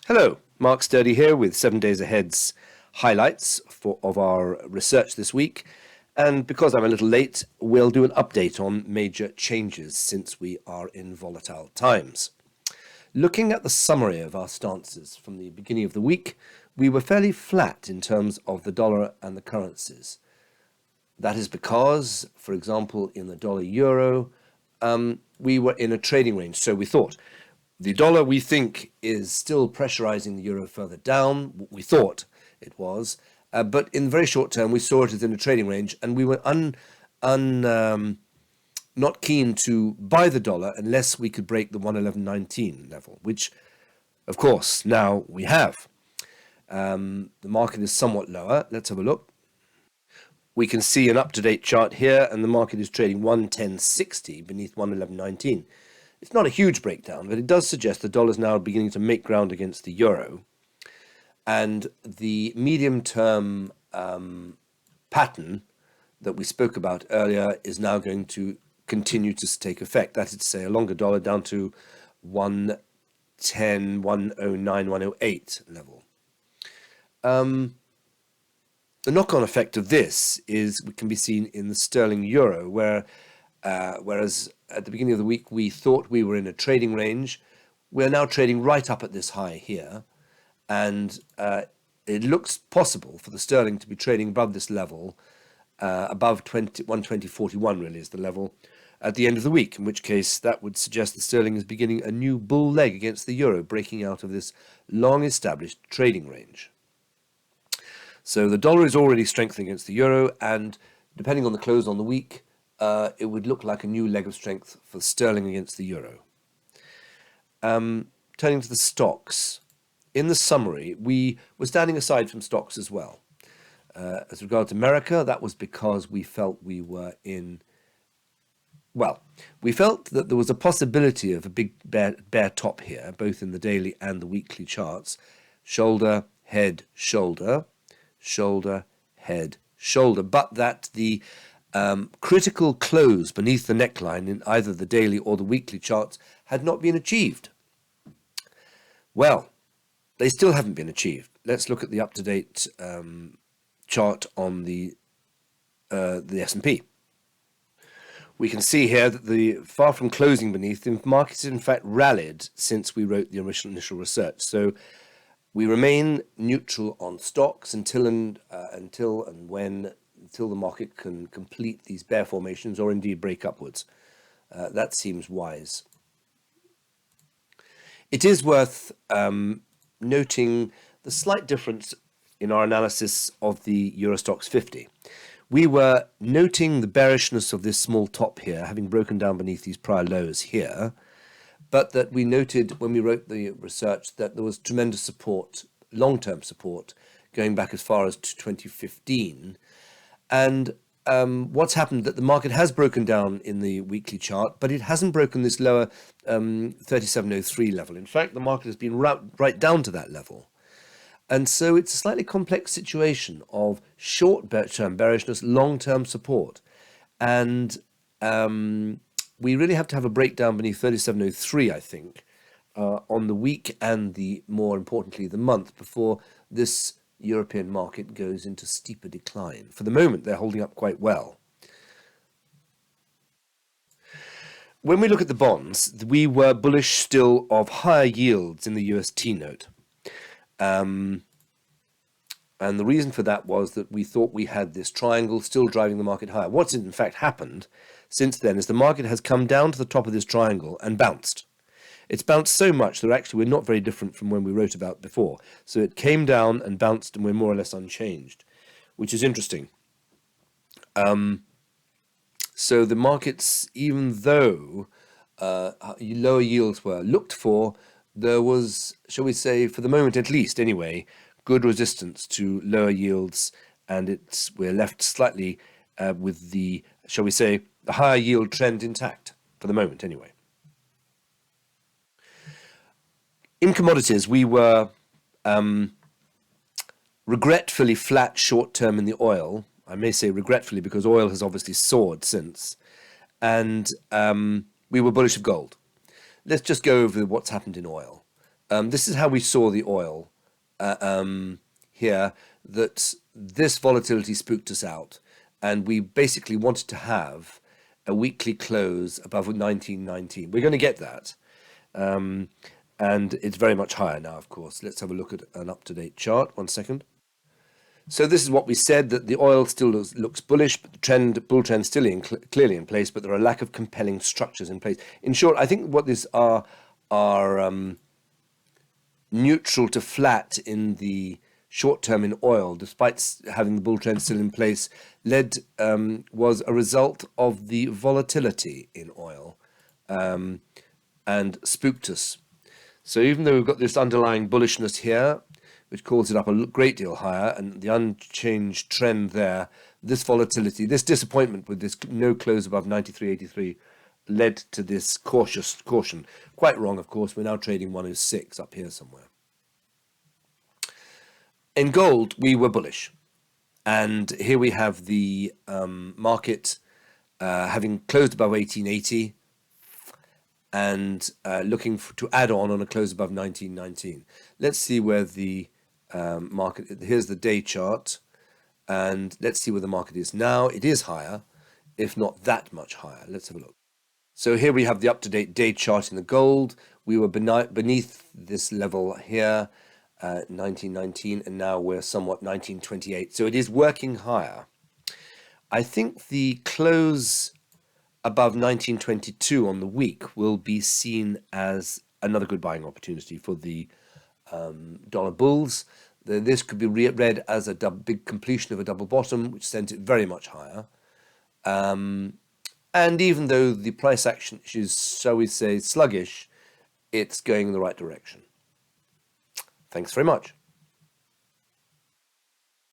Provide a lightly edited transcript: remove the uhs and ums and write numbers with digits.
Hello, Mark Sturdy here with 7 Days Ahead's highlights of our research this week. And because I'm a little late, we'll do an update on major changes since we are in volatile times. Looking at the summary of our stances from the beginning of the week, we were fairly flat in terms of the dollar and the currencies. That is because, for example, in the dollar-euro, we were in a trading range, so we thought. The dollar, we think, is still pressurizing the euro further down. We thought it was. But in the very short term, we saw it as in a trading range, and we were not keen to buy the dollar unless we could break the 111.19 level, which, of course, now we have. The market is somewhat lower. Let's have a look. We can see an up-to-date chart here, and the market is trading 110.60 beneath 111.19. It's not a huge breakdown, but it does suggest the dollar is now beginning to make ground against the euro. And the medium-term pattern that we spoke about earlier is now going to continue to take effect. That is to say, a longer dollar down to 110, 109, 108 level. The knock-on effect of this can be seen in the sterling euro, whereas at the beginning of the week we thought we were in a trading range, we're now trading right up at this high here, and it looks possible for the sterling to be trading above this level, above 120.41 really is the level at the end of the week, in which case that would suggest the sterling is beginning a new bull leg against the euro, breaking out of this long-established trading range. So the dollar is already strengthening against the euro, and depending on the close on the week, it would look like a new leg of strength for sterling against the euro. Turning to the stocks, in the summary, we were standing aside from stocks as well. As regards America, that was because we felt we felt that there was a possibility of a big bear top here, both in the daily and the weekly charts. Shoulder, head, shoulder, shoulder, head, shoulder, but that the critical close beneath the neckline in either the daily or the weekly charts had not been achieved. Well, they still haven't been achieved. Let's look at the up-to-date chart on the S&P. We can see here that far from closing beneath, the market has in fact rallied since we wrote the initial research. So we remain neutral on stocks until the market can complete these bear formations or indeed break upwards. That seems wise. It is worth noting the slight difference in our analysis of the Eurostoxx 50. We were noting the bearishness of this small top here, having broken down beneath these prior lows here, but that we noted when we wrote the research that there was tremendous support, long-term support, going back as far as to 2015. And what's happened that the market has broken down in the weekly chart, but it hasn't broken this lower 3703 level. In fact, the market has been right down to that level. And so it's a slightly complex situation of short-term bearishness, long-term support. And we really have to have a breakdown beneath 3703, I think, on the week and more importantly, the month before this European market goes into steeper decline. For the moment, they're holding up quite well. When we look at the bonds, we were bullish still of higher yields in the US T-note. And the reason for that was that we thought we had this triangle still driving the market higher. What's in fact happened since then is the market has come down to the top of this triangle and bounced. It's bounced so much that actually we're not very different from when we wrote about before. So it came down and bounced and we're more or less unchanged, which is interesting. So the markets, even though lower yields were looked for, there was, shall we say, for the moment at least anyway, good resistance to lower yields, and we're left slightly with the, shall we say, the higher yield trend intact, for the moment anyway. In commodities, we were regretfully flat short-term in the oil. I may say regretfully because oil has obviously soared since. And we were bullish of gold. Let's just go over what's happened in oil. This is how we saw the oil here, that this volatility spooked us out, and we basically wanted to have a weekly close above 1919. We're going to get that, and it's very much higher now, of course. Let's have a look at an up-to-date chart. 1 second. So this is what we said, that the oil still looks bullish, but the bull trend still clearly in place, but there are a lack of compelling structures in place. In short, I think what these are neutral to flat in the short term in oil, despite having the bull trend still in place, was a result of the volatility in oil, and spooked us. So even though we've got this underlying bullishness here, which calls it up a great deal higher, and the unchanged trend there, this volatility, this disappointment with this no close above 93.83 led to this caution. Quite wrong, of course. We're now trading 106 up here somewhere. In gold, we were bullish. And here we have the market having closed above 1880 and looking to add on a close above 1919. Let's see where the market, here's the day chart, and let's see where the market is now. It is higher, if not that much higher. Let's have a look. So here we have the up-to-date day chart in the gold. We were beneath this level here, 1919, and now we're somewhat 1928. So it is working higher. I think the close above 1922 on the week will be seen as another good buying opportunity for the dollar bulls. This could be read as a big completion of a double bottom, which sent it very much higher. And even though the price action is, shall we say, sluggish, it's going in the right direction. Thanks very much.